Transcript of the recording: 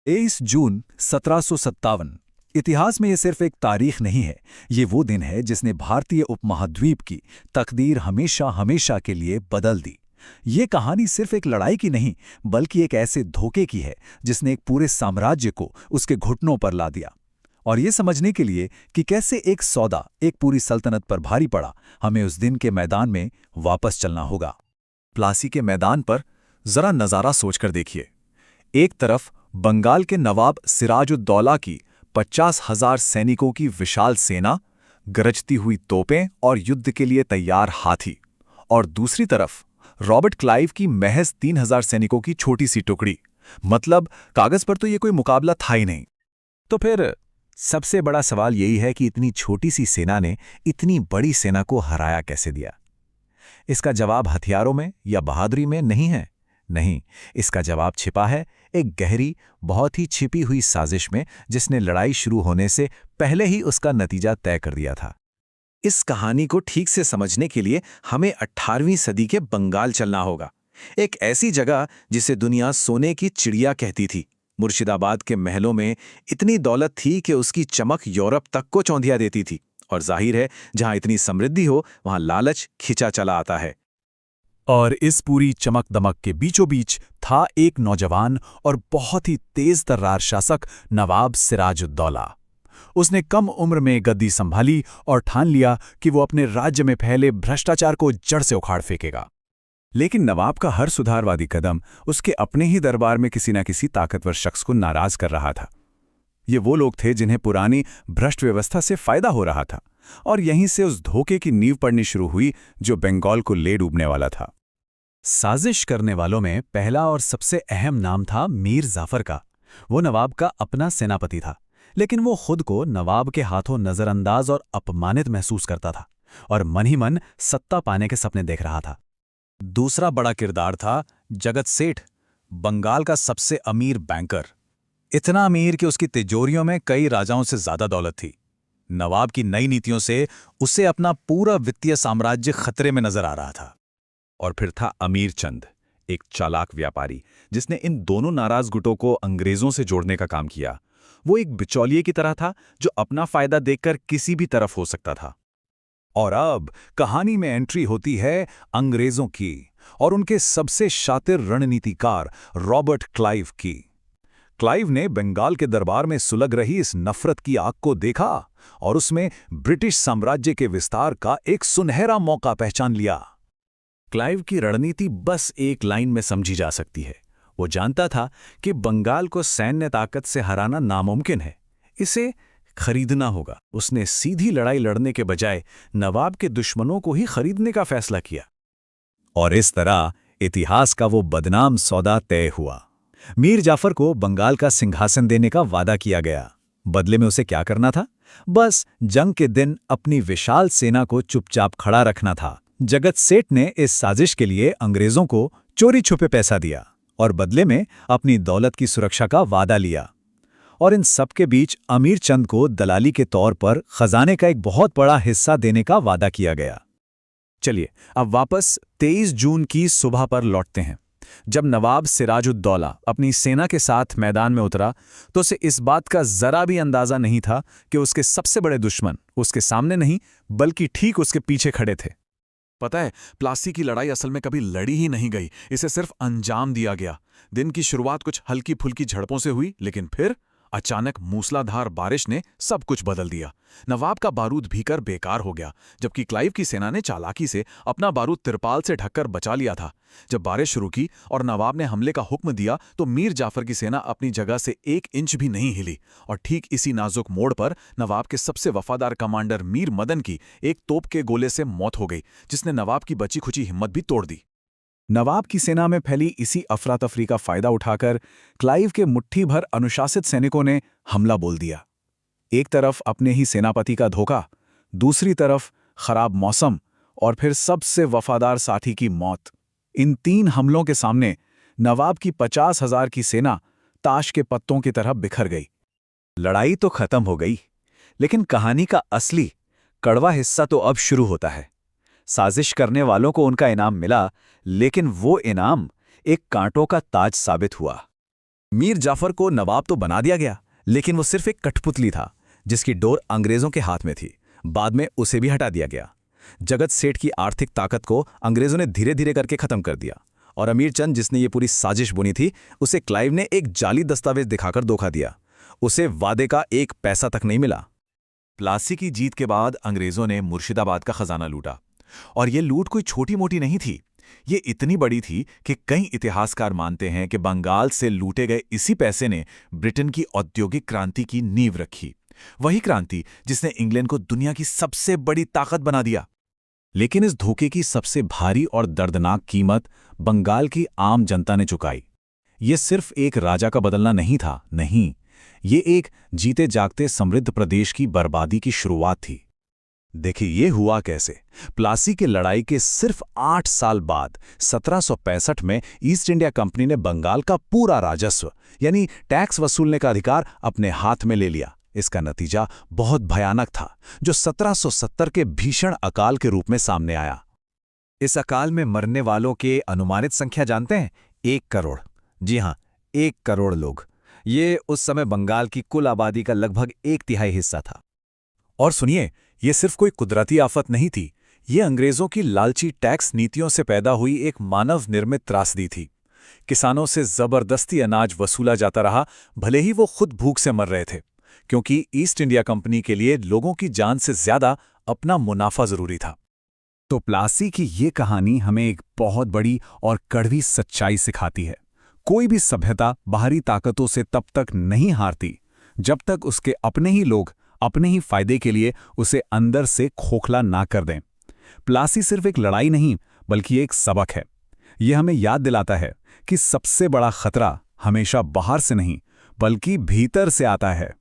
23 जून 1757। इतिहास में ये सिर्फ एक तारीख नहीं है, ये वो दिन है जिसने भारतीय उपमहाद्वीप की तकदीर हमेशा हमेशा के लिए बदल दी। ये कहानी सिर्फ एक लड़ाई की नहीं, बल्कि एक ऐसे धोखे की है जिसने एक पूरे साम्राज्य को उसके घुटनों पर ला दिया। और ये समझने के लिए कि कैसे एक सौदा एक पूरी सल्तनत पर भारी पड़ा, हमें उस दिन के मैदान में वापस चलना होगा। प्लासी के मैदान पर जरा नज़ारा सोचकर देखिए। एक तरफ बंगाल के नवाब सिराजुद्दौला की 50,000 सैनिकों की विशाल सेना, गरजती हुई तोपें और युद्ध के लिए तैयार हाथी, और दूसरी तरफ रॉबर्ट क्लाइव की महज 3,000 सैनिकों की छोटी सी टुकड़ी। मतलब कागज पर तो ये कोई मुकाबला था ही नहीं। तो फिर सबसे बड़ा सवाल यही है कि इतनी छोटी सी सेना ने इतनी बड़ी सेना को हराया कैसे दिया? इसका जवाब हथियारों में या बहादुरी में नहीं है। नहीं, इसका जवाब छिपा है एक गहरी, बहुत ही छिपी हुई साजिश में, जिसने लड़ाई शुरू होने से पहले ही उसका नतीजा तय कर दिया था। इस कहानी को ठीक से समझने के लिए हमें 18वीं सदी के बंगाल चलना होगा। एक ऐसी जगह जिसे दुनिया सोने की चिड़िया कहती थी। मुर्शिदाबाद के महलों में इतनी दौलत थी कि उसकी चमक यूरोप तक को चौंधिया देती थी। और जाहिर है, जहां इतनी समृद्धि हो वहां लालच खिंचा चला आता है। और इस पूरी चमक दमक के बीचों बीच था एक नौजवान और बहुत ही तेज तर्रार शासक, नवाब सिराजुद्दौला। उसने कम उम्र में गद्दी संभाली और ठान लिया कि वो अपने राज्य में फैले भ्रष्टाचार को जड़ से उखाड़ फेंकेगा। लेकिन नवाब का हर सुधारवादी कदम उसके अपने ही दरबार में किसी न किसी ताकतवर शख्स को नाराज कर रहा था। ये वो लोग थे जिन्हें पुरानी भ्रष्ट व्यवस्था से फायदा हो रहा था, और यहीं से उस धोखे की नींव पड़नी शुरू हुई जो बंगाल को ले डूबने वाला था। साजिश करने वालों में पहला और सबसे अहम नाम था मीर जाफर का। वो नवाब का अपना सेनापति था, लेकिन वो खुद को नवाब के हाथों नजरअंदाज और अपमानित महसूस करता था और मन ही मन सत्ता पाने के सपने देख रहा था। दूसरा बड़ा किरदार था जगत सेठ, बंगाल का सबसे अमीर बैंकर। इतना अमीर कि उसकी तिजोरियों में कई राजाओं से ज्यादा दौलत थी। नवाब की नई नीतियों से उसे अपना पूरा वित्तीय साम्राज्य खतरे में नजर आ रहा था। और फिर था अमीर चंद, एक चालाक व्यापारी जिसने इन दोनों नाराज गुटों को अंग्रेजों से जोड़ने का काम किया। वो एक बिचौलिए की तरह था जो अपना फायदा देखकर किसी भी तरफ हो सकता था। और अब कहानी में एंट्री होती है अंग्रेजों की और उनके सबसे शातिर रणनीतिकार रॉबर्ट क्लाइव की। क्लाइव ने बंगाल के दरबार में सुलग रही इस नफरत की आग को देखा और उसमें ब्रिटिश साम्राज्य के विस्तार का एक सुनहरा मौका पहचान लिया। क्लाइव की रणनीति बस एक लाइन में समझी जा सकती है। वो जानता था कि बंगाल को सैन्य ताकत से हराना नामुमकिन है, इसे खरीदना होगा। उसने सीधी लड़ाई लड़ने के बजाय नवाब के दुश्मनों को ही खरीदने का फैसला किया। और इस तरह इतिहास का वो बदनाम सौदा तय हुआ। मीर जाफर को बंगाल का सिंहासन देने का वादा किया गया। बदले में उसे क्या करना था? बस जंग के दिन अपनी विशाल सेना को चुपचाप खड़ा रखना था। जगत सेठ ने इस साजिश के लिए अंग्रेजों को चोरी छुपे पैसा दिया और बदले में अपनी दौलत की सुरक्षा का वादा लिया। और इन सब के बीच अमीर चंद को दलाली के तौर पर खजाने का एक बहुत बड़ा हिस्सा देने का वादा किया गया। चलिए अब वापस 23 जून की सुबह पर लौटते हैं। जब नवाब सिराजुद्दौला अपनी सेना के साथ मैदान में उतरा तो उसे इस बात का जरा भी अंदाजा नहीं था कि उसके सबसे बड़े दुश्मन उसके सामने नहीं बल्कि ठीक उसके पीछे खड़े थे। पता है, प्लासी की लड़ाई असल में कभी लड़ी ही नहीं गई, इसे सिर्फ अंजाम दिया गया। दिन की शुरुआत कुछ हल्की फुल्की झड़पों से हुई, लेकिन फिर अचानक मूसलाधार बारिश ने सब कुछ बदल दिया। नवाब का बारूद भीकर बेकार हो गया, जबकि क्लाइव की सेना ने चालाकी से अपना बारूद तिरपाल से ढककर बचा लिया था। जब बारिश शुरू की और नवाब ने हमले का हुक्म दिया तो मीर जाफर की सेना अपनी जगह से 1 इंच भी नहीं हिली। और ठीक इसी नाजुक मोड़ पर नवाब के सबसे वफादार कमांडर मीर मदन की एक तोप के गोले से मौत हो गई, जिसने नवाब की बची खुची हिम्मत भी तोड़ दी। नवाब की सेना में फैली इसी अफरा तफरी का फायदा उठाकर क्लाइव के मुट्ठी भर अनुशासित सैनिकों ने हमला बोल दिया। एक तरफ अपने ही सेनापति का धोखा, दूसरी तरफ खराब मौसम और फिर सबसे वफादार साथी की मौत। इन 3 हमलों के सामने नवाब की 50,000 की सेना ताश के पत्तों की तरह बिखर गई। लड़ाई तो खत्म हो गई, लेकिन कहानी का असली कड़वा हिस्सा तो अब शुरू होता है। साजिश करने वालों को उनका इनाम मिला, लेकिन वो इनाम एक कांटों का ताज साबित हुआ। मीर जाफर को नवाब तो बना दिया गया, लेकिन वो सिर्फ एक कठपुतली था जिसकी डोर अंग्रेजों के हाथ में थी। बाद में उसे भी हटा दिया गया। जगत सेठ की आर्थिक ताकत को अंग्रेजों ने धीरे धीरे करके खत्म कर दिया, और अमीर चंद, जिसने ये पूरी साजिश बुनी थी, उसे क्लाइव ने एक जाली दस्तावेज दिखाकर धोखा दिया। उसे वादे का एक पैसा तक नहीं मिला। प्लासी की जीत के बाद अंग्रेजों ने मुर्शिदाबाद का खजाना लूटा, और ये लूट कोई छोटी मोटी नहीं थी। ये इतनी बड़ी थी कि कई इतिहासकार मानते हैं कि बंगाल से लूटे गए इसी पैसे ने ब्रिटेन की औद्योगिक क्रांति की नींव रखी, वही क्रांति जिसने इंग्लैंड को दुनिया की सबसे बड़ी ताकत बना दिया। लेकिन इस धोखे की सबसे भारी और दर्दनाक कीमत बंगाल की आम जनता ने चुकाई। ये सिर्फ एक राजा का बदलना नहीं था, नहीं, ये एक जीते जागते समृद्ध प्रदेश की बर्बादी की शुरुआत थी। देखिए ये हुआ कैसे। प्लासी की लड़ाई के सिर्फ 8 साल बाद 1765 में ईस्ट इंडिया कंपनी ने बंगाल का पूरा राजस्व यानी टैक्स वसूलने का अधिकार अपने हाथ में ले लिया। इसका नतीजा बहुत भयानक था, जो 1770 के भीषण अकाल के रूप में सामने आया। इस अकाल में मरने वालों के अनुमानित संख्या जानते हैं? 1 करोड़। जी हां, 1 करोड़ लोग। ये उस समय बंगाल की कुल आबादी का लगभग 1/3 हिस्सा था। और सुनिए, ये सिर्फ कोई कुदरती आफत नहीं थी, ये अंग्रेजों की लालची टैक्स नीतियों से पैदा हुई एक मानव निर्मित त्रासदी थी। किसानों से जबरदस्ती अनाज वसूला जाता रहा, भले ही वो खुद भूख से मर रहे थे, क्योंकि ईस्ट इंडिया कंपनी के लिए लोगों की जान से ज्यादा अपना मुनाफा जरूरी था। तो प्लासी की ये कहानी हमें एक बहुत बड़ी और कड़वी सच्चाई सिखाती है। कोई भी सभ्यता बाहरी ताकतों से तब तक नहीं हारती जब तक उसके अपने ही लोग अपने ही फायदे के लिए उसे अंदर से खोखला ना कर दें। प्लासी सिर्फ एक लड़ाई नहीं, बल्कि एक सबक है। यह हमें याद दिलाता है कि सबसे बड़ा खतरा हमेशा बाहर से नहीं, बल्कि भीतर से आता है।